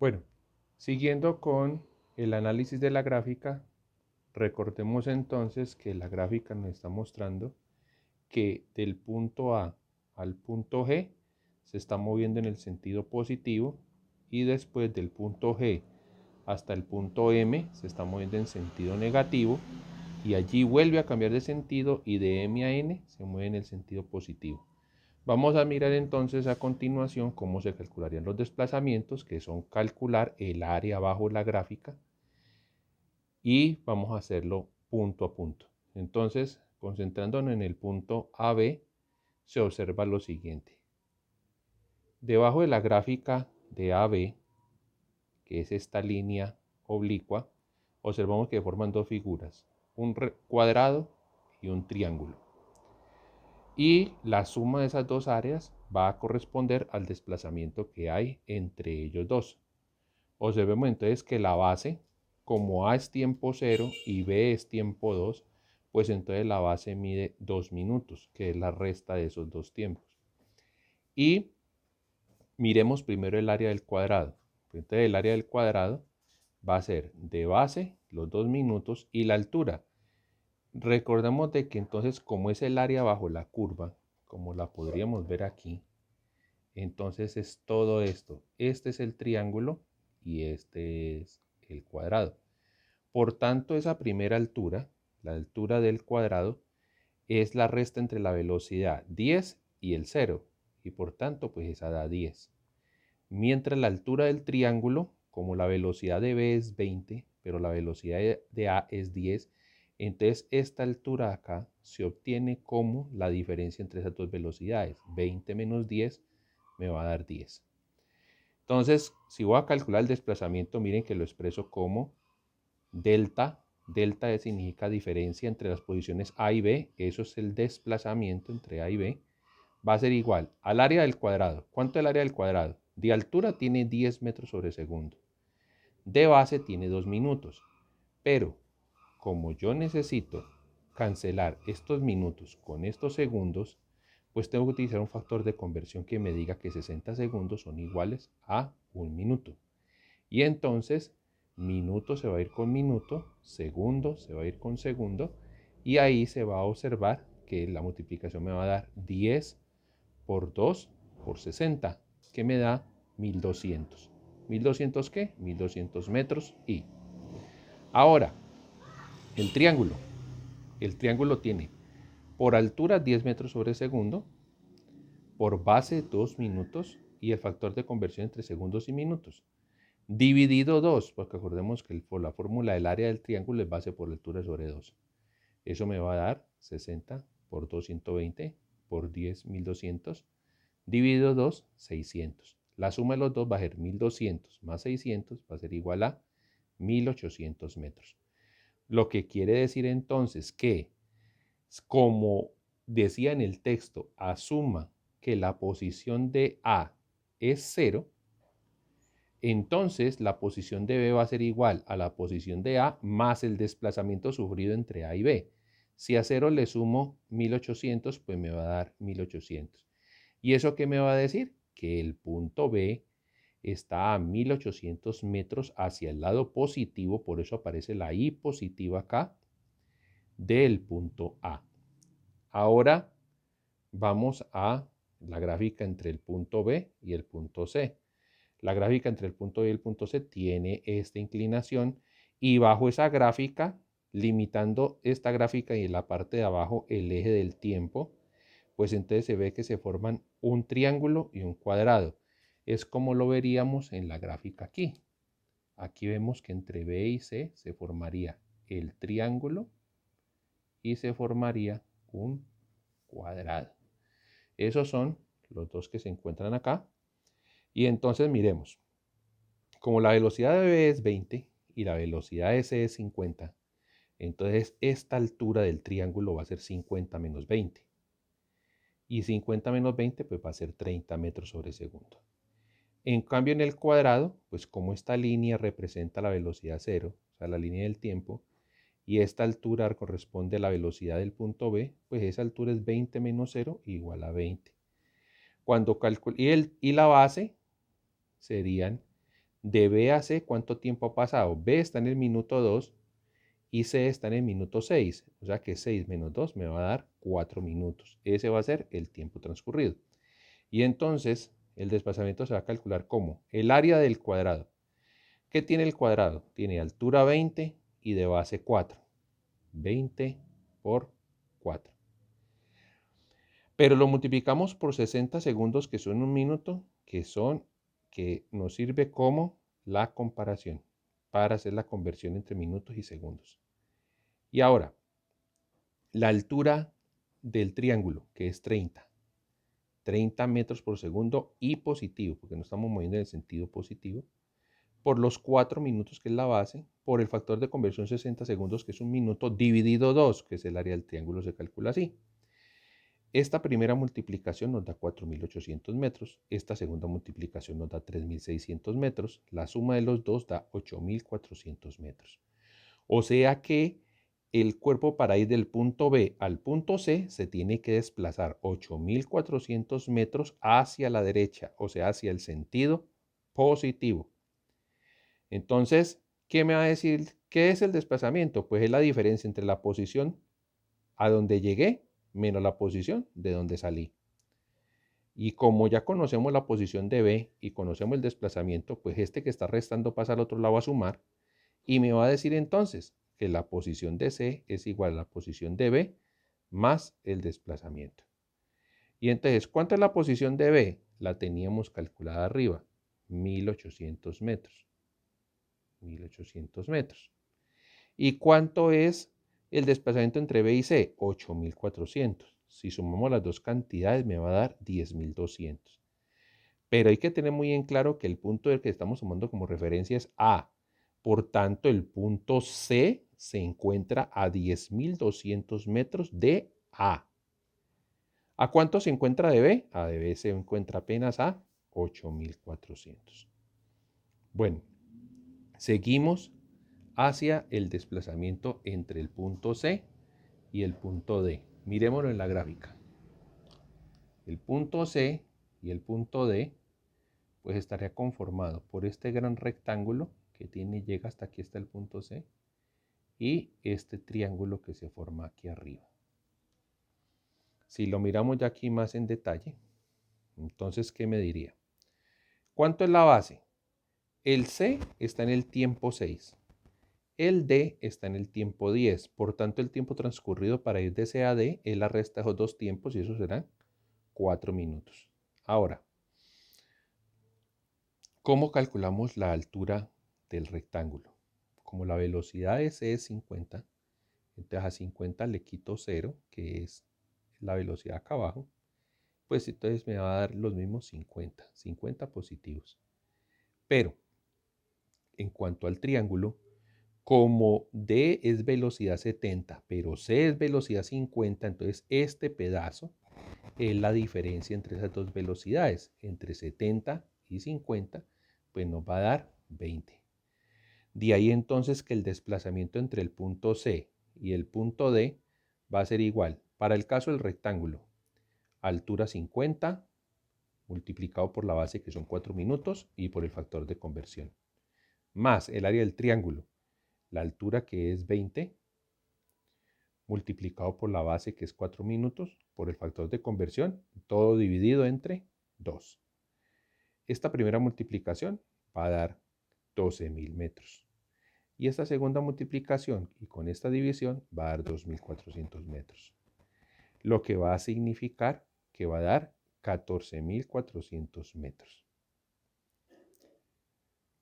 Bueno, siguiendo con el análisis de la gráfica, recordemos entonces que la gráfica nos está mostrando que del punto A al punto G se está moviendo en el sentido positivo y después del punto G hasta el punto M se está moviendo en sentido negativo y allí vuelve a cambiar de sentido y de M a N se mueve en el sentido positivo. Vamos a mirar entonces a continuación cómo se calcularían los desplazamientos, que son calcular el área bajo la gráfica, y vamos a hacerlo punto a punto. Entonces, concentrándonos en el punto AB, se observa lo siguiente. Debajo de la gráfica de AB, que es esta línea oblicua, observamos que forman dos figuras, un cuadrado y un triángulo. Y la suma de esas dos áreas va a corresponder al desplazamiento que hay entre ellos dos. Observemos entonces que la base, como A es tiempo 0 y B es tiempo 2, pues entonces la base mide 2 minutos, que es la resta de esos dos tiempos. Y miremos primero el área del cuadrado. Entonces el área del cuadrado va a ser de base los 2 minutos y la altura. Recordamos de que entonces como es el área bajo la curva, como la podríamos ver aquí, entonces es todo esto. Este es el triángulo y este es el cuadrado. Por tanto, esa primera altura, la altura del cuadrado, es la resta entre la velocidad 10 y el 0. Y por tanto, pues esa da 10. Mientras la altura del triángulo, como la velocidad de B es 20, pero la velocidad de A es 10, entonces esta altura de acá se obtiene como la diferencia entre esas dos velocidades. 20 menos 10 me va a dar 10. Entonces, si voy a calcular el desplazamiento, miren que lo expreso como delta. Delta significa diferencia entre las posiciones A y B. Eso es el desplazamiento entre A y B. Va a ser igual al área del cuadrado. ¿Cuánto es el área del cuadrado? De altura tiene 10 metros sobre segundo. De base tiene 2 minutos. Pero como yo necesito cancelar estos minutos con estos segundos, pues tengo que utilizar un factor de conversión que me diga que 60 segundos son iguales a 1 minuto. Y entonces, minuto se va a ir con minuto, segundo se va a ir con segundo, y ahí se va a observar que la multiplicación me va a dar 10 por 2 por 60, que me da 1200. ¿1200 qué? 1200 metros y. Ahora, el triángulo. El triángulo tiene por altura 10 metros sobre segundo, por base 2 minutos y el factor de conversión entre segundos y minutos. Dividido 2, porque acordemos que por la fórmula del área del triángulo es base por altura sobre 2. Eso me va a dar 60 por 2, 120 por 10, 1200. Dividido 2, 600. La suma de los dos va a ser 1200 más 600 va a ser igual a 1800 metros. Lo que quiere decir entonces que, como decía en el texto, asuma que la posición de A es 0, entonces la posición de B va a ser igual a la posición de A más el desplazamiento sufrido entre A y B. Si a 0 le sumo 1800, pues me va a dar 1800. ¿Y eso qué me va a decir? Que el punto B está a 1800 metros hacia el lado positivo, por eso aparece la I positiva acá, del punto A. Ahora vamos a la gráfica entre el punto B y el punto C. La gráfica entre el punto B y el punto C tiene esta inclinación y bajo esa gráfica, limitando esta gráfica y en la parte de abajo el eje del tiempo, pues entonces se ve que se forman un triángulo y un cuadrado. Es como lo veríamos en la gráfica aquí. Aquí vemos que entre B y C se formaría el triángulo y se formaría un cuadrado. Esos son los dos que se encuentran acá. Y entonces miremos. Como la velocidad de B es 20 y la velocidad de C es 50, entonces esta altura del triángulo va a ser 50 menos 20. Y 50 menos 20 pues va a ser 30 metros sobre segundo. En cambio en el cuadrado, pues como esta línea representa la velocidad 0, o sea la línea del tiempo, y esta altura corresponde a la velocidad del punto B, pues esa altura es 20 menos 0 igual a 20. Cuando y la base serían De B a C, ¿cuánto tiempo ha pasado? B está en el minuto 2 y C está en el minuto 6. O sea que 6 menos 2 me va a dar 4 minutos. Ese va a ser el tiempo transcurrido. Y entonces el desplazamiento se va a calcular como el área del cuadrado. ¿Qué tiene el cuadrado? Tiene altura 20 y de base 4. 20 por 4. Pero lo multiplicamos por 60 segundos, que son un minuto, que nos sirve como la comparación para hacer la conversión entre minutos y segundos. Y ahora, la altura del triángulo, que es 30. 30 metros por segundo y positivo, porque nos estamos moviendo en el sentido positivo, por los 4 minutos, que es la base, por el factor de conversión 60 segundos, que es un minuto, dividido 2, que es el área del triángulo, se calcula así. Esta primera multiplicación nos da 4.800 metros, esta segunda multiplicación nos da 3.600 metros, la suma de los dos da 8.400 metros. O sea que el cuerpo, para ir del punto B al punto C, se tiene que desplazar 8.400 metros hacia la derecha, o sea, hacia el sentido positivo. Entonces, ¿qué me va a decir? ¿Qué es el desplazamiento? Pues es la diferencia entre la posición a donde llegué menos la posición de donde salí. Y como ya conocemos la posición de B y conocemos el desplazamiento, pues este que está restando pasa al otro lado a sumar y me va a decir entonces que la posición de C es igual a la posición de B más el desplazamiento. Y entonces, ¿cuánto es la posición de B? La teníamos calculada arriba, 1.800 metros. 1.800 metros. ¿Y cuánto es el desplazamiento entre B y C? 8.400. Si sumamos las dos cantidades me va a dar 10.200. Pero hay que tener muy en claro que el punto del que estamos tomando como referencia es A. Por tanto, el punto C se encuentra a 10.200 metros de A. ¿A cuánto se encuentra de B? A de B se encuentra apenas a 8.400. Bueno, seguimos hacia el desplazamiento entre el punto C y el punto D. Miremoslo en la gráfica. El punto C y el punto D pues estaría conformado por este gran rectángulo que llega hasta aquí, hasta el punto C, y este triángulo que se forma aquí arriba. Si lo miramos ya aquí más en detalle, entonces, ¿qué me diría? ¿Cuánto es la base? El C está en el tiempo 6. El D está en el tiempo 10. Por tanto, el tiempo transcurrido para ir de C a D es la resta de esos dos tiempos y eso serán 4 minutos. Ahora, ¿cómo calculamos la altura del rectángulo? Como la velocidad de C es 50, entonces a 50 le quito 0, que es la velocidad acá abajo, pues entonces me va a dar los mismos 50 positivos. Pero, en cuanto al triángulo, como D es velocidad 70, pero C es velocidad 50, entonces este pedazo es la diferencia entre esas dos velocidades, entre 70 y 50, pues nos va a dar 20. De ahí entonces que el desplazamiento entre el punto C y el punto D va a ser igual. Para el caso del rectángulo, altura 50 multiplicado por la base, que son 4 minutos, y por el factor de conversión, más el área del triángulo, la altura, que es 20, multiplicado por la base, que es 4 minutos, por el factor de conversión, todo dividido entre 2. Esta primera multiplicación va a dar 12.000 metros. Y esta segunda multiplicación y con esta división va a dar 2.400 metros. Lo que va a significar que va a dar 14.400 metros.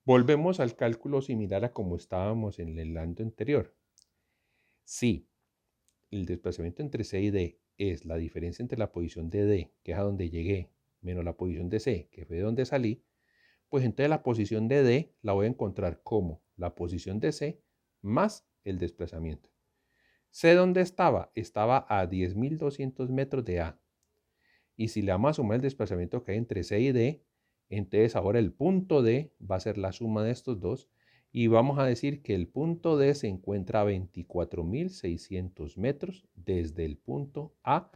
Volvemos al cálculo similar a como estábamos en el lado anterior. Si el desplazamiento entre C y D es la diferencia entre la posición de D, que es a donde llegué, menos la posición de C, que fue de donde salí, pues entonces la posición de D la voy a encontrar como la posición de C más el desplazamiento. C, ¿dónde estaba? Estaba a 10.200 metros de A. Y si le vamos a sumar el desplazamiento que hay entre C y D, entonces ahora el punto D va a ser la suma de estos dos. Y vamos a decir que el punto D se encuentra a 24.600 metros desde el punto A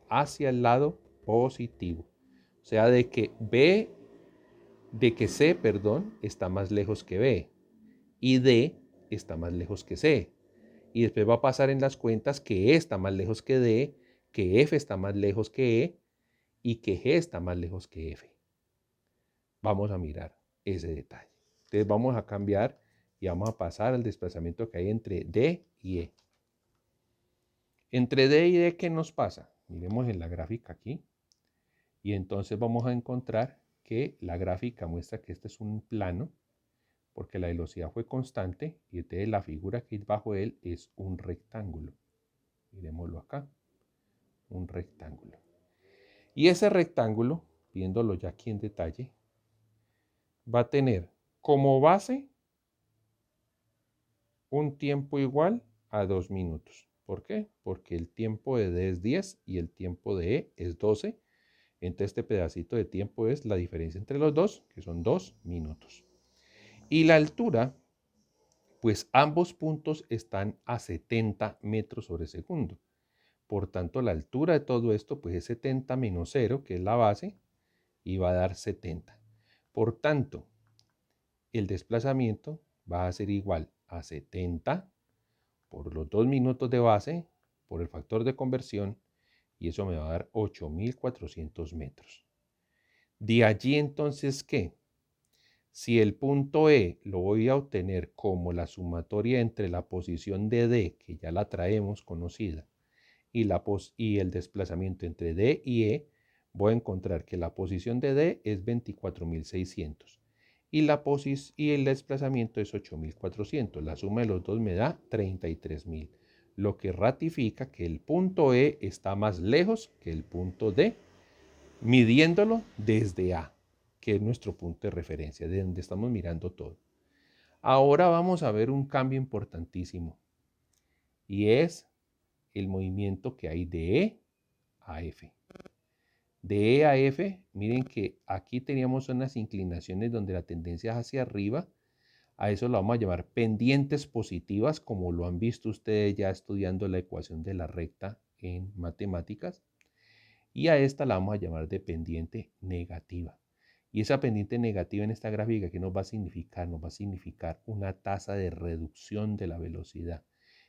hacia el lado positivo. O sea, de que B de que C, perdón, está más lejos que B y D está más lejos que C. Y después va a pasar en las cuentas que E está más lejos que D, que F está más lejos que E y que G está más lejos que F. Vamos a mirar ese detalle. Entonces vamos a cambiar y vamos a pasar al desplazamiento que hay entre D y E. Entre D y D, ¿qué nos pasa? Miremos en la gráfica aquí. Y entonces vamos a encontrar que la gráfica muestra que este es un plano, porque la velocidad fue constante, y entonces la figura que hay bajo él es un rectángulo. Miremoslo acá, un rectángulo. Y ese rectángulo, viéndolo ya aquí en detalle, va a tener como base un tiempo igual a 2 minutos. ¿Por qué? Porque el tiempo de D es 10 y el tiempo de E es 12. Entonces este pedacito de tiempo es la diferencia entre los dos, que son 2 minutos. Y la altura, pues ambos puntos están a 70 metros sobre segundo. Por tanto, la altura de todo esto pues es 70 menos 0, que es la base, y va a dar 70. Por tanto, el desplazamiento va a ser igual a 70 por los 2 minutos de base, por el factor de conversión, y eso me va a dar 8.400 metros. De allí entonces, ¿qué? Si el punto E lo voy a obtener como la sumatoria entre la posición de D, que ya la traemos conocida, y el desplazamiento entre D y E, voy a encontrar que la posición de D es 24.600 y el desplazamiento es 8.400. La suma de los dos me da 33.000, lo que ratifica que el punto E está más lejos que el punto D, midiéndolo desde A, que es nuestro punto de referencia, de donde estamos mirando todo. Ahora vamos a ver un cambio importantísimo, y es el movimiento que hay de E a F. De E a F, miren que aquí teníamos unas inclinaciones donde la tendencia es hacia arriba. A eso lo vamos a llamar pendientes positivas, como lo han visto ustedes ya estudiando la ecuación de la recta en matemáticas. Y a esta la vamos a llamar de pendiente negativa. Y esa pendiente negativa en esta gráfica, ¿qué nos va a significar? Nos va a significar una tasa de reducción de la velocidad.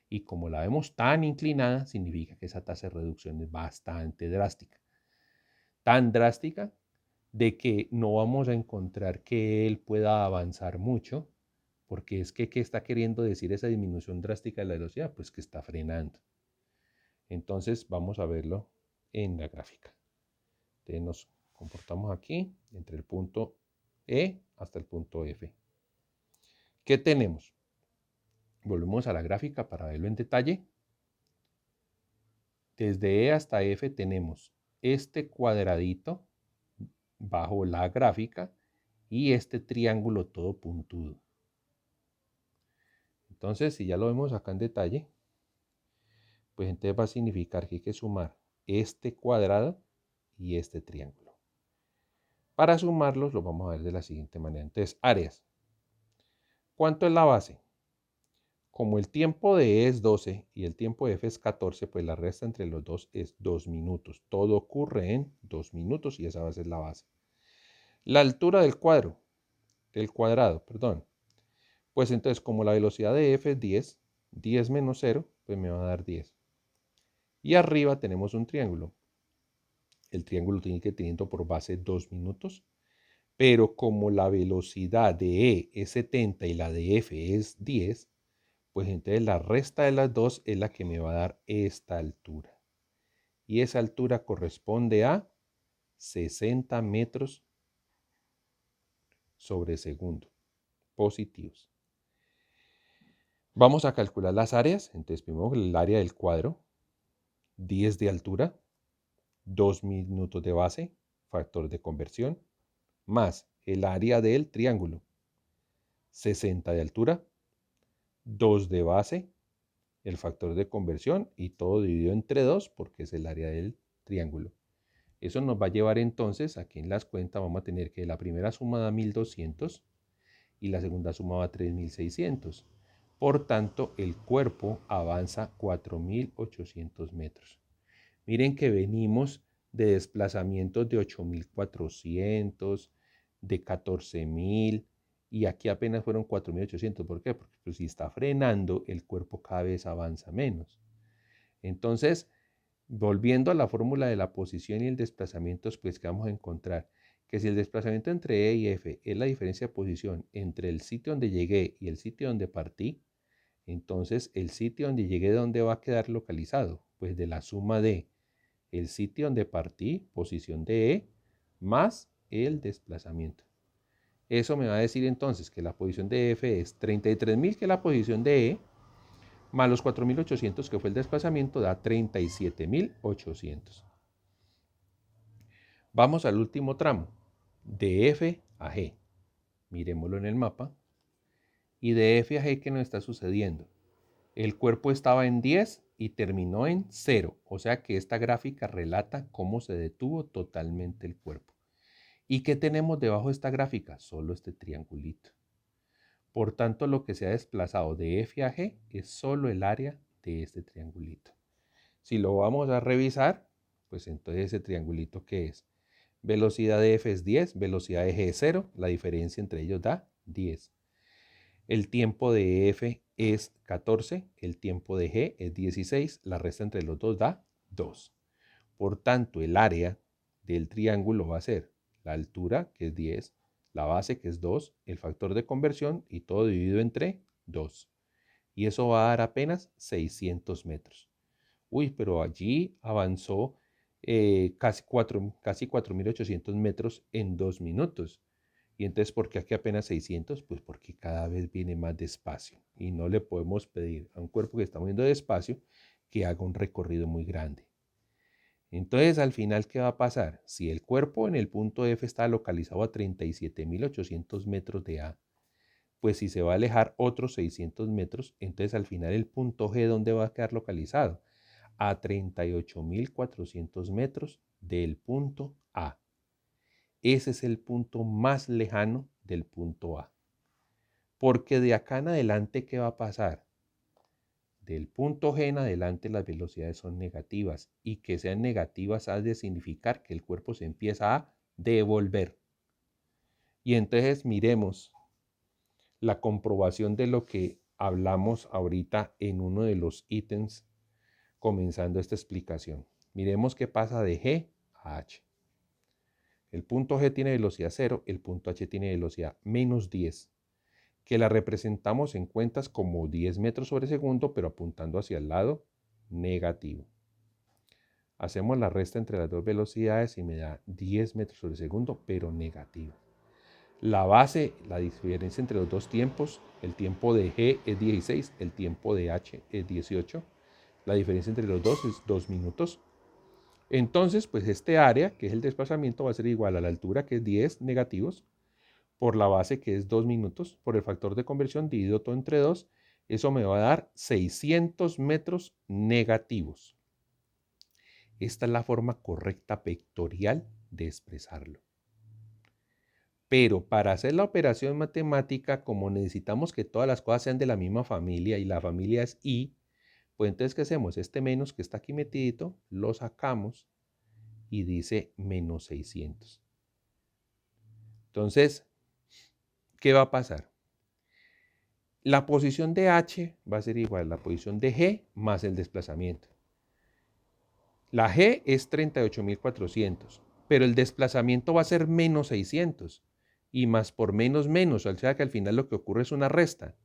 Y como la vemos tan inclinada, significa que esa tasa de reducción es bastante drástica. Tan drástica de que no vamos a encontrar que él pueda avanzar mucho, porque es que, ¿qué está queriendo decir esa disminución drástica de la velocidad? Pues que está frenando. Entonces vamos a verlo en la gráfica. Entonces nos comportamos aquí entre el punto E hasta el punto F. ¿Qué tenemos? Volvemos a la gráfica para verlo en detalle. Desde E hasta F tenemos este cuadradito bajo la gráfica y este triángulo todo puntudo. Entonces, si ya lo vemos acá en detalle, pues entonces va a significar que hay que sumar este cuadrado y este triángulo. Para sumarlos, lo vamos a ver de la siguiente manera. Entonces, áreas. ¿Cuánto es la base? Como el tiempo de E es 12 y el tiempo de F es 14, pues la resta entre los dos es 2 minutos. Todo ocurre en 2 minutos y esa va a ser la base. La altura del cuadrado, pues entonces como la velocidad de F es 10, 10 menos 0, pues me va a dar 10. Y arriba tenemos un triángulo. El triángulo tiene que tener por base 2 minutos, pero como la velocidad de E es 70 y la de F es 10, pues entonces la resta de las dos es la que me va a dar esta altura. Y esa altura corresponde a 60 metros sobre segundo, positivos. Vamos a calcular las áreas. Entonces, primero el área del cuadro, 10 de altura, 2 minutos de base, factor de conversión, más el área del triángulo, 60 de altura, 2 de base, el factor de conversión y todo dividido entre 2 porque es el área del triángulo. Eso nos va a llevar entonces, aquí en las cuentas vamos a tener que la primera suma da 1.200 y la segunda suma va a 3.600. Por tanto, el cuerpo avanza 4.800 metros. Miren que venimos de desplazamientos de 8.400, de 14.000 y aquí apenas fueron 4.800. ¿Por qué? Porque pues, si está frenando, el cuerpo cada vez avanza menos. Entonces, volviendo a la fórmula de la posición y el desplazamiento, pues que vamos a encontrar que si el desplazamiento entre E y F es la diferencia de posición entre el sitio donde llegué y el sitio donde partí, entonces el sitio donde llegué, ¿dónde va a quedar localizado? Pues de la suma de el sitio donde partí, posición de E, más el desplazamiento. Eso me va a decir entonces que la posición de F es 33.000, que es la posición de E, más los 4.800, que fue el desplazamiento, da 37.800. Vamos al último tramo, de F a G. Miremoslo en el mapa. Y de F a G, ¿qué nos está sucediendo? El cuerpo estaba en 10 y terminó en 0. O sea que esta gráfica relata cómo se detuvo totalmente el cuerpo. ¿Y qué tenemos debajo de esta gráfica? Solo este triangulito. Por tanto, lo que se ha desplazado de F a G es solo el área de este triangulito. Si lo vamos a revisar, pues entonces ese triangulito, ¿qué es? Velocidad de F es 10, velocidad de G es 0, la diferencia entre ellos da 10. El tiempo de F es 14, el tiempo de G es 16, la resta entre los dos da 2. Por tanto, el área del triángulo va a ser la altura, que es 10, la base, que es 2, el factor de conversión y todo dividido entre 2. Y eso va a dar apenas 600 metros. Uy, pero allí avanzó casi 4.800 metros en 2 minutos. Y entonces, ¿por qué aquí apenas 600? Pues porque cada vez viene más despacio. Y no le podemos pedir a un cuerpo que está moviendo despacio que haga un recorrido muy grande. Entonces, al final, ¿qué va a pasar? Si el cuerpo en el punto F está localizado a 37.800 metros de A, pues si se va a alejar otros 600 metros, entonces al final el punto G, ¿dónde va a quedar localizado? A 38.400 metros del punto A. Ese es el punto más lejano del punto A. Porque de acá en adelante, ¿qué va a pasar? Del punto G en adelante las velocidades son negativas y que sean negativas ha de significar que el cuerpo se empieza a devolver. Y entonces miremos la comprobación de lo que hablamos ahorita en uno de los ítems comenzando esta explicación. Miremos qué pasa de G a H. El punto G tiene velocidad 0, el punto H tiene velocidad menos 10, que la representamos en cuentas como 10 metros sobre segundo, pero apuntando hacia el lado negativo. Hacemos la resta entre las dos velocidades y me da 10 metros sobre segundo, pero negativo. La base, la diferencia entre los dos tiempos, el tiempo de G es 16, el tiempo de H es 18. La diferencia entre los dos es 2 minutos. Entonces, pues este área, que es el desplazamiento, va a ser igual a la altura, que es 10 negativos, por la base, que es 2 minutos, por el factor de conversión, dividido todo entre 2. Eso me va a dar 600 metros negativos. Esta es la forma correcta vectorial de expresarlo. Pero para hacer la operación matemática, como necesitamos que todas las cosas sean de la misma familia y la familia es I, pues entonces, ¿qué hacemos? Este menos que está aquí metidito, lo sacamos y dice menos 600. Entonces, ¿qué va a pasar? La posición de H va a ser igual a la posición de G más el desplazamiento. La G es 38.400, pero el desplazamiento va a ser menos 600. Y más por menos menos, o sea que al final lo que ocurre es una resta.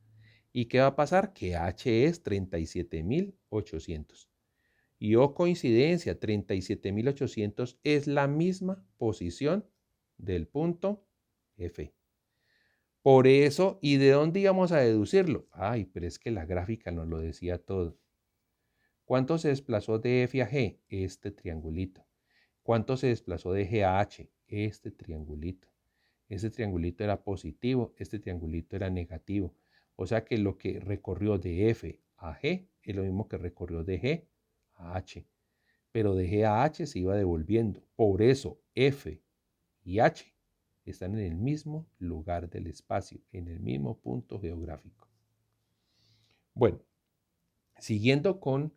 ¿Y qué va a pasar? Que H es 37.800. Y coincidencia, 37.800 es la misma posición del punto F. Por eso, ¿y de dónde íbamos a deducirlo? Ay, pero es que la gráfica nos lo decía todo. ¿Cuánto se desplazó de F a G? Este triangulito. ¿Cuánto se desplazó de G a H? Este triangulito. Este triangulito era positivo, este triangulito era negativo. O sea que lo que recorrió de F a G es lo mismo que recorrió de G a H. Pero de G a H se iba devolviendo. Por eso F y H están en el mismo lugar del espacio, en el mismo punto geográfico. Bueno, siguiendo con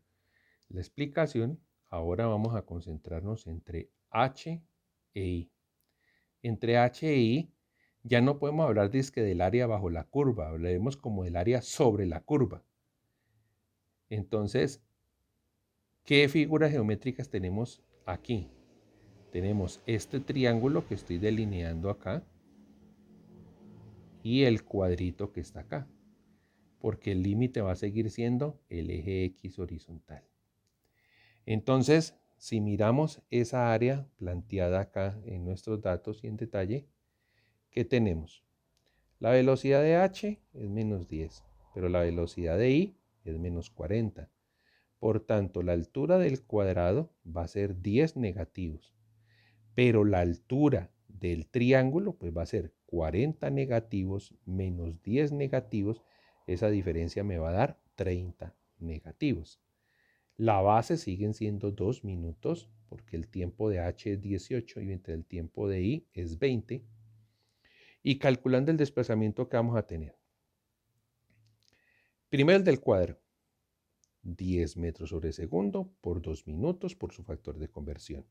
la explicación, ahora vamos a concentrarnos entre H e I. Entre H e I Ya no podemos hablar del área bajo la curva, hablaremos como del área sobre la curva. Entonces, ¿qué figuras geométricas tenemos aquí? Tenemos este triángulo que estoy delineando acá y el cuadrito que está acá, porque el límite va a seguir siendo el eje X horizontal. Entonces, si miramos esa área planteada acá en nuestros datos y en detalle, ¿qué tenemos? La velocidad de h es menos 10, pero la velocidad de i es menos 40. Por tanto, la altura del cuadrado va a ser 10 negativos, pero la altura del triángulo pues va a ser 40 negativos menos 10 negativos. Esa diferencia me va a dar 30 negativos. La base siguen siendo 2 minutos porque el tiempo de h es 18 y entre el tiempo de i es 20. Y calculando el desplazamiento que vamos a tener. Primero el del cuadro. 10 metros sobre segundo por 2 minutos por su factor de conversión.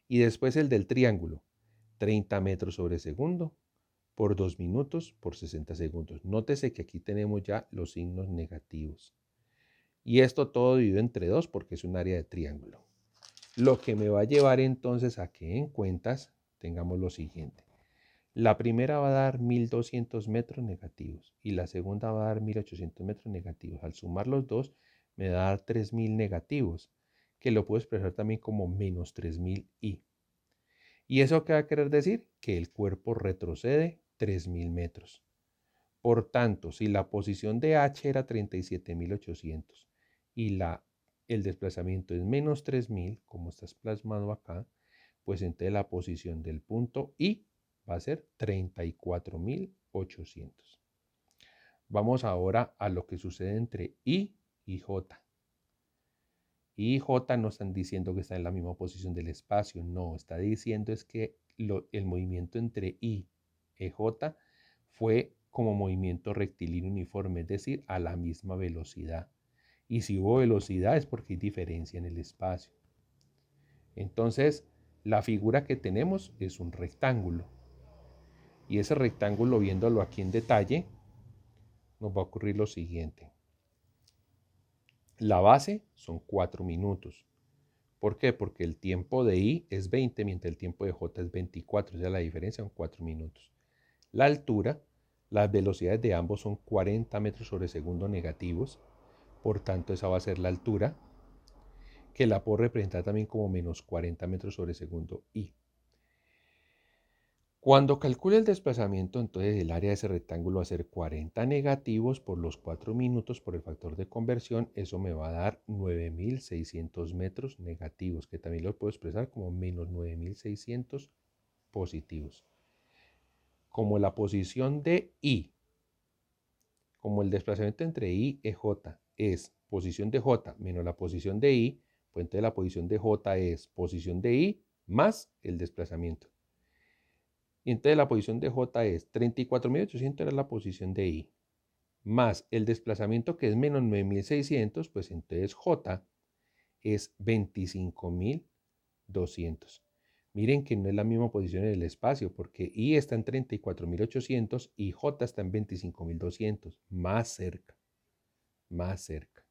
Y después el del triángulo. 30 metros sobre segundo por 2 minutos por 60 segundos. Nótese que aquí tenemos ya los signos negativos. Y esto todo dividido entre 2 porque es un área de triángulo. Lo que me va a llevar entonces a que en cuentas tengamos lo siguiente. La primera va a dar 1200 metros negativos y la segunda va a dar 1800 metros negativos. Al sumar los dos me va a dar 3000 negativos, que lo puedo expresar también como menos 3000 i. ¿Y eso qué va a querer decir? Que el cuerpo retrocede 3000 metros. Por tanto, si la posición de h era 37800 y el desplazamiento es menos 3000, como está plasmado acá, pues entonces la posición del punto I va a ser 34.800. Vamos ahora a lo que sucede entre I y J. I y J no están diciendo que están en la misma posición del espacio, no, está diciendo es que el movimiento entre I y J fue como movimiento rectilíneo uniforme, es decir, a la misma velocidad. Y si hubo velocidad es porque hay diferencia en el espacio. Entonces, la figura que tenemos es un rectángulo. Y ese rectángulo, viéndolo aquí en detalle, nos va a ocurrir lo siguiente. La base son 4 minutos. ¿Por qué? Porque el tiempo de I es 20, mientras el tiempo de J es 24. O sea, la diferencia son 4 minutos. La altura, las velocidades de ambos son 40 metros sobre segundo negativos. Por tanto, esa va a ser la altura, que la puedo representar también como menos 40 metros sobre segundo I. Cuando calcule el desplazamiento, entonces el área de ese rectángulo va a ser 40 negativos por los 4 minutos por el factor de conversión. Eso me va a dar 9600 metros negativos, que también los puedo expresar como menos 9600 positivos. Como la posición de I, como el desplazamiento entre I y J es posición de J menos la posición de I, pues entonces la posición de J es posición de I más el desplazamiento. Y entonces la posición de J es 34.800 era la posición de I, más el desplazamiento que es menos 9.600, pues entonces J es 25.200. Miren que no es la misma posición en el espacio, porque I está en 34.800 y J está en 25.200, más cerca, más cerca.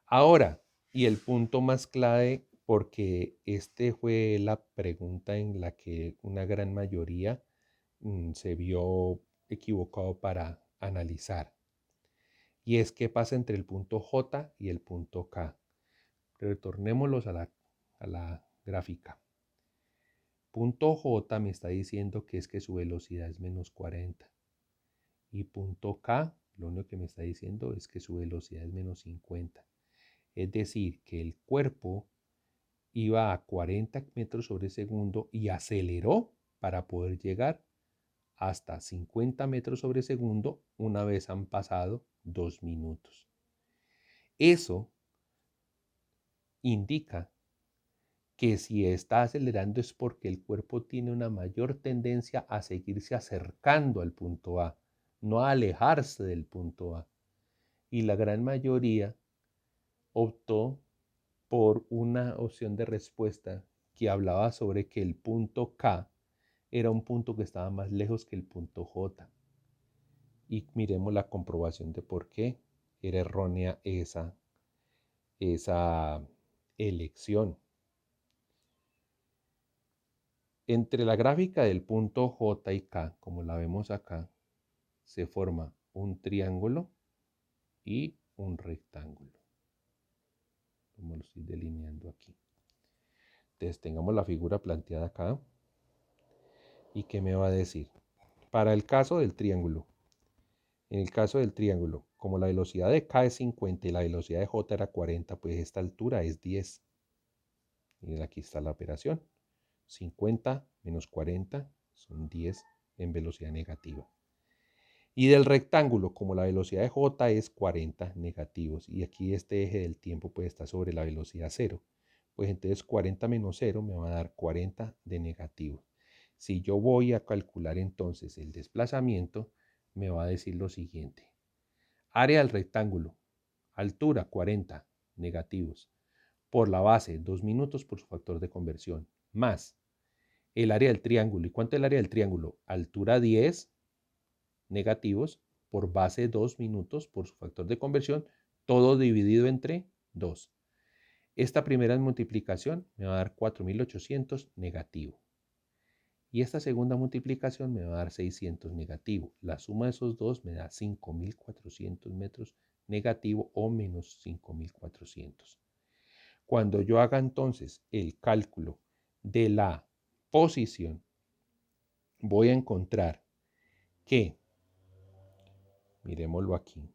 Ahora, y el punto más clave, porque este fue la pregunta en la que una gran mayoría se vio equivocado para analizar. Y es qué pasa entre el punto J y el punto K. Retornémoslos a la gráfica. Punto J me está diciendo que es que su velocidad es menos 40. Y punto K, lo único que me está diciendo es que su velocidad es menos 50. Es decir, que el cuerpo iba a 40 metros sobre segundo y aceleró para poder llegar hasta 50 metros sobre segundo una vez han pasado 2 minutos. Eso indica que si está acelerando es porque el cuerpo tiene una mayor tendencia a seguirse acercando al punto A, no a alejarse del punto A. Y la gran mayoría optó por una opción de respuesta que hablaba sobre que el punto K era un punto que estaba más lejos que el punto J. Y miremos la comprobación de por qué era errónea esa elección. Entre la gráfica del punto J y K, como la vemos acá, se forma un triángulo y un rectángulo, como lo estoy delineando aquí. Entonces tengamos la figura planteada acá. ¿Y qué me va a decir? Para el caso del triángulo, en el caso del triángulo, como la velocidad de K es 50 y la velocidad de J era 40, pues esta altura es 10. Y aquí está la operación. 50 menos 40 son 10 en velocidad negativa. Y del rectángulo, como la velocidad de J es 40 negativos, y aquí este eje del tiempo puede estar sobre la velocidad 0, pues entonces 40 menos 0 me va a dar 40 de negativo. Si yo voy a calcular entonces el desplazamiento, me va a decir lo siguiente. Área del rectángulo, altura 40 negativos, por la base 2 minutos por su factor de conversión, más el área del triángulo. ¿Y cuánto es el área del triángulo? Altura 10 negativos por base 2 minutos por su factor de conversión, todo dividido entre 2. Esta primera multiplicación me va a dar 4.800 negativo. Y esta segunda multiplicación me va a dar 600 negativo. La suma de esos dos me da 5.400 metros negativo o menos 5.400. Cuando yo haga entonces el cálculo de la posición, voy a encontrar que, miremoslo aquí,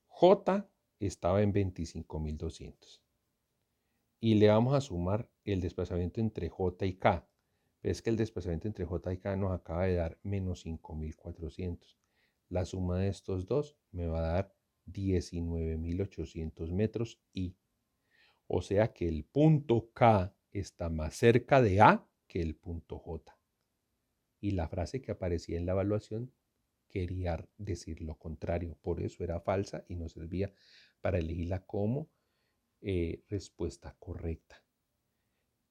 J estaba en 25.200 y le vamos a sumar el desplazamiento entre J y K. Ves que el desplazamiento entre J y K nos acaba de dar menos 5.400. La suma de estos dos me va a dar 19.800 metros y, o sea que el punto K está más cerca de A que el punto J. Y la frase que aparecía en la evaluación quería decir lo contrario, por eso era falsa y nos servía para elegirla como respuesta correcta.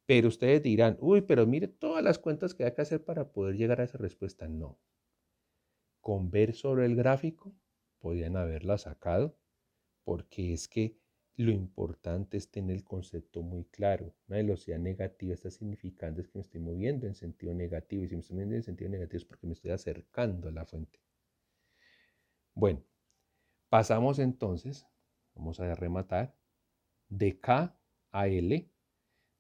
Pero ustedes dirán, uy, pero mire todas las cuentas que hay que hacer para poder llegar a esa respuesta. No. Con ver sobre el gráfico podían haberla sacado, porque es que lo importante es tener el concepto muy claro. Una velocidad negativa está significando es que me estoy moviendo en sentido negativo, y si me estoy moviendo en sentido negativo es porque me estoy acercando a la fuente. Bueno, pasamos entonces, vamos a rematar, de K a L.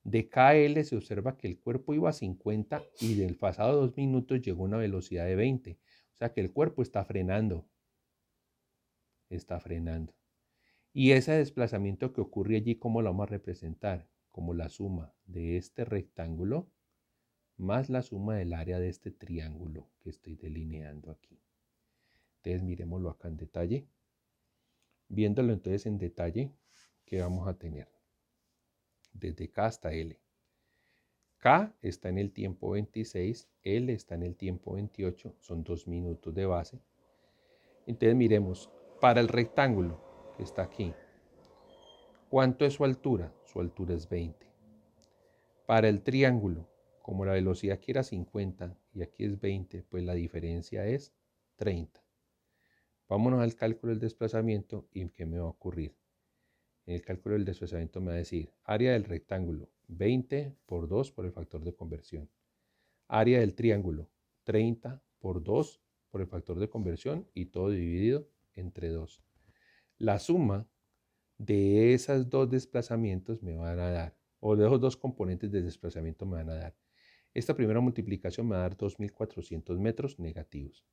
De K a L se observa que el cuerpo iba a 50 y del pasado 2 minutos llegó a una velocidad de 20. O sea que el cuerpo está frenando. Está frenando. Y ese desplazamiento que ocurre allí, ¿cómo lo vamos a representar? Como la suma de este rectángulo más la suma del área de este triángulo que estoy delineando aquí. Entonces miremoslo acá en detalle. Viéndolo entonces en detalle, ¿qué vamos a tener? Desde K hasta L. K está en el tiempo 26, L está en el tiempo 28, son 2 minutos de base. Entonces miremos, para el rectángulo que está aquí, ¿cuánto es su altura? Su altura es 20. Para el triángulo, como la velocidad aquí era 50 y aquí es 20, pues la diferencia es 30. Vámonos al cálculo del desplazamiento y ¿qué me va a ocurrir? En el cálculo del desplazamiento me va a decir área del rectángulo 20 por 2 por el factor de conversión. Área del triángulo 30 por 2 por el factor de conversión y todo dividido entre 2. La suma de esos dos desplazamientos me van a dar, o de esos dos componentes de desplazamiento me van a dar. Esta primera multiplicación me va a dar 2.400 metros negativos.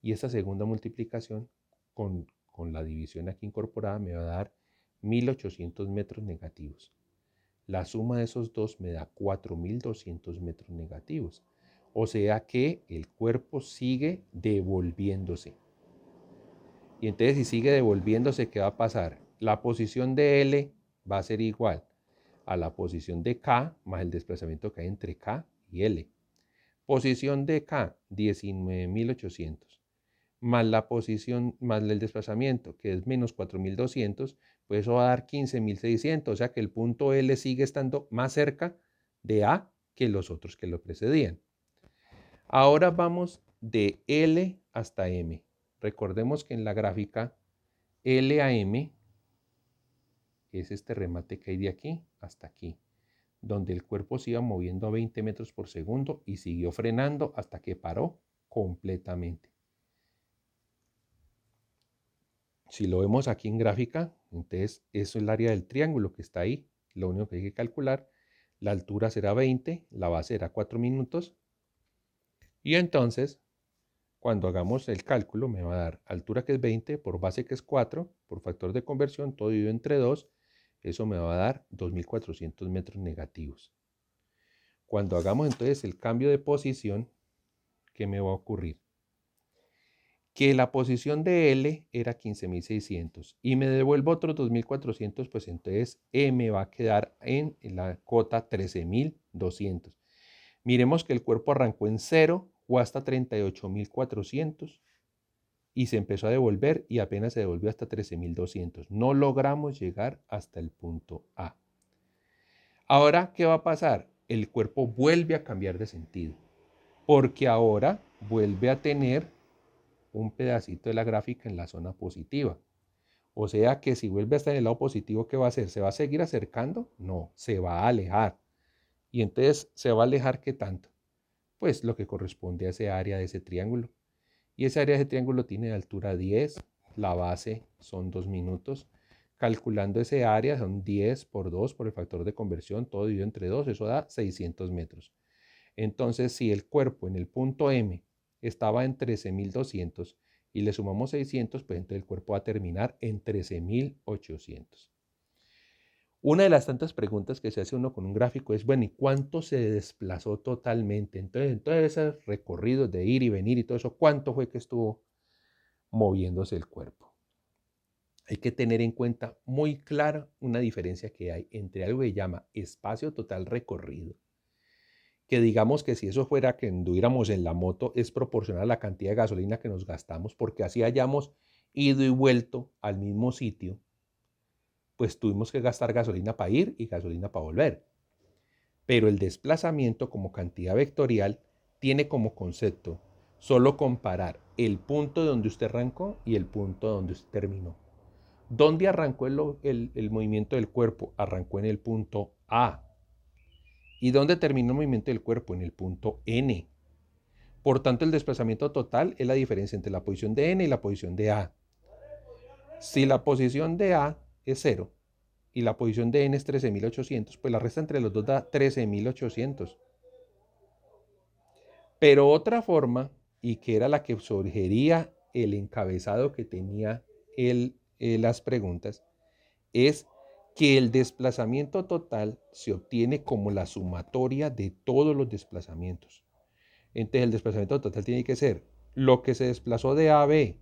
Y esta segunda multiplicación con la división aquí incorporada me va a dar 1.800 metros negativos. La suma de esos dos me da 4.200 metros negativos. O sea que el cuerpo sigue devolviéndose. Y entonces si sigue devolviéndose, ¿qué va a pasar? La posición de L va a ser igual a la posición de K más el desplazamiento que hay entre K y L. Posición de K, 19.800. Más la posición, más el desplazamiento, que es menos 4.200, pues eso va a dar 15.600. O sea que el punto L sigue estando más cerca de A que los otros que lo precedían. Ahora vamos de L hasta M. Recordemos que en la gráfica L a M es este remate que hay de aquí hasta aquí, donde el cuerpo se iba moviendo a 20 metros por segundo y siguió frenando hasta que paró completamente. Si lo vemos aquí en gráfica, entonces eso es el área del triángulo que está ahí. Lo único que hay que calcular, la altura será 20, la base será 4 minutos. Y entonces, cuando hagamos el cálculo, me va a dar altura que es 20 por base que es 4, por factor de conversión, todo dividido entre 2. Eso me va a dar 2.400 metros negativos. Cuando hagamos entonces el cambio de posición, ¿qué me va a ocurrir? Que la posición de L era 15.600 y me devuelvo otros 2.400, pues entonces me va a quedar en la cota 13.200. Miremos que el cuerpo arrancó en 0, fue hasta 38.400 y se empezó a devolver y apenas se devolvió hasta 13.200. No logramos llegar hasta el punto A. Ahora, ¿qué va a pasar? El cuerpo vuelve a cambiar de sentido, porque ahora vuelve a tener un pedacito de la gráfica en la zona positiva. O sea que si vuelve a estar en el lado positivo, ¿qué va a hacer? ¿Se va a seguir acercando? No, se va a alejar. Y entonces, ¿se va a alejar qué tanto? Pues lo que corresponde a ese área de ese triángulo. Y esa área de ese triángulo tiene de altura 10, la base son 2 minutos. Calculando ese área son 10 por 2 por el factor de conversión, todo dividido entre 2, eso da 600 metros. Entonces, si el cuerpo en el punto M estaba en 13.200 y le sumamos 600, pues entonces el cuerpo va a terminar en 13.800. Una de las tantas preguntas que se hace uno con un gráfico es, bueno, ¿y cuánto se desplazó totalmente? Entonces, en todos esos recorridos de ir y venir y todo eso, ¿cuánto fue que estuvo moviéndose el cuerpo? Hay que tener en cuenta muy clara una diferencia que hay entre algo que se llama espacio total recorrido, que digamos que si eso fuera que anduviéramos en la moto es proporcional a la cantidad de gasolina que nos gastamos, porque así hayamos ido y vuelto al mismo sitio, pues tuvimos que gastar gasolina para ir y gasolina para volver. Pero el desplazamiento como cantidad vectorial tiene como concepto solo comparar el punto donde usted arrancó y el punto donde usted terminó. ¿Dónde arrancó el movimiento del cuerpo? Arrancó en el punto A. ¿Y dónde terminó el movimiento del cuerpo? En el punto N. Por tanto, el desplazamiento total es la diferencia entre la posición de N y la posición de A. Si la posición de A es 0 y la posición de N es 13.800, pues la resta entre los dos da 13.800. Pero otra forma, y que era la que sugería el encabezado que tenía las preguntas, es que el desplazamiento total se obtiene como la sumatoria de todos los desplazamientos. Entonces el desplazamiento total tiene que ser lo que se desplazó de A a B,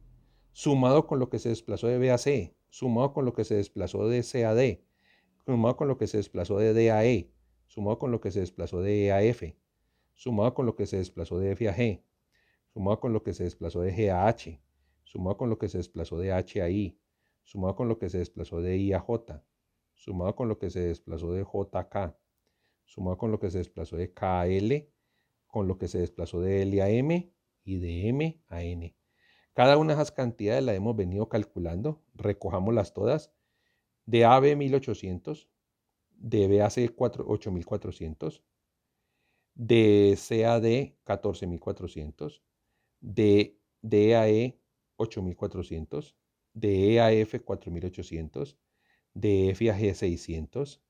sumado con lo que se desplazó de B a C, sumado con lo que se desplazó de C a D, sumado con lo que se desplazó de D a E, sumado con lo que se desplazó de E a F, sumado con lo que se desplazó de F a G, sumado con lo que se desplazó de G a H, sumado con lo que se desplazó de H a I, sumado con lo que se desplazó de I a J, sumado con lo que se desplazó de J a K, sumado con lo que se desplazó de K a L, con lo que se desplazó de L a M y de M a N. Cada una de esas cantidades la hemos venido calculando, recojámoslas todas. De A a B 1.800, de B a C 8.400, de C a D 14.400, de D a E 8.400, de E a F 4.800, de F a G 600,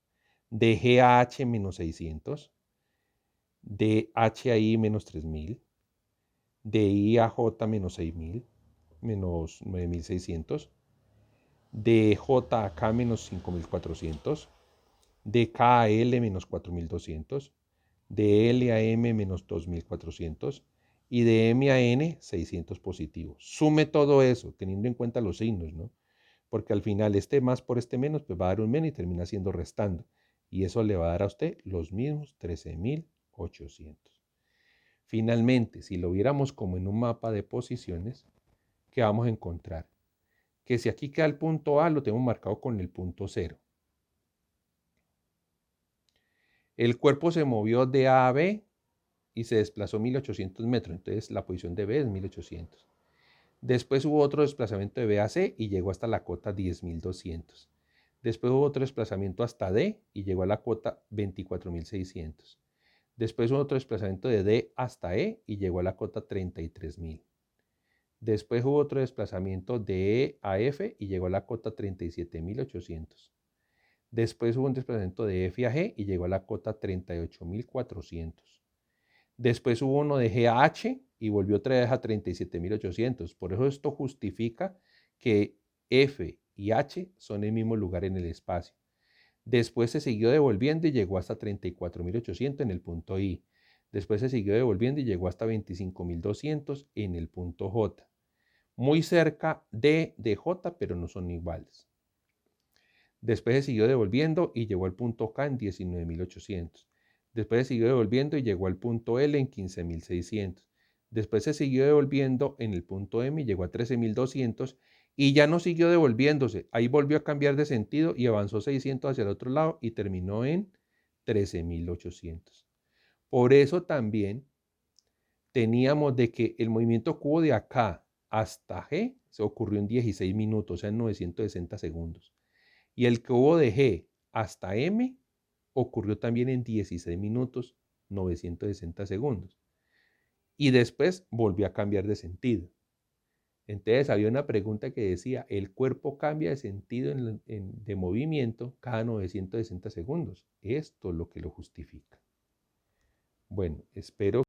de G a H menos 600, de H a I menos 3.000, de I a J menos 6.000, menos 9.600, de J a K menos 5.400, de K a L menos 4.200, de L a M menos 2.400 y de M a N 600 positivos. Sume todo eso, teniendo en cuenta los signos, ¿no? Porque al final este más por este menos, pues va a dar un menos y termina siendo restando. Y eso le va a dar a usted los mismos 13.800. Finalmente, si lo viéramos como en un mapa de posiciones, ¿qué vamos a encontrar? Que si aquí queda el punto A, lo tenemos marcado con el punto 0. El cuerpo se movió de A a B y se desplazó 1800 metros, entonces la posición de B es 1800. Después hubo otro desplazamiento de B a C y llegó hasta la cota 10.200. Después hubo otro desplazamiento hasta D y llegó a la cota 24.600. Después hubo otro desplazamiento de D hasta E y llegó a la cota 33.000. Después hubo otro desplazamiento de E a F y llegó a la cota 37.800. Después hubo un desplazamiento de F a G y llegó a la cota 38.400. Después hubo uno de G a H y volvió otra vez a 37.800. Por eso esto justifica que F y H son el mismo lugar en el espacio. Después se siguió devolviendo y llegó hasta 34.800 en el punto I. Después se siguió devolviendo y llegó hasta 25.200 en el punto J. Muy cerca de J, pero no son iguales. Después se siguió devolviendo y llegó al punto K en 19.800. Después se siguió devolviendo y llegó al punto L en 15.600. Después se siguió devolviendo en el punto M y llegó a 13.200 y ya no siguió devolviéndose. Ahí volvió a cambiar de sentido y avanzó 600 hacia el otro lado y terminó en 13.800. Por eso también teníamos de que el movimiento que hubo de acá hasta G se ocurrió en 16 minutos, o sea, en 960 segundos. Y el que hubo de G hasta M ocurrió también en 16 minutos, 960 segundos. Y después volvió a cambiar de sentido. Entonces había una pregunta que decía, el cuerpo cambia de sentido de movimiento cada 960 segundos. Esto es lo que lo justifica. Bueno, espero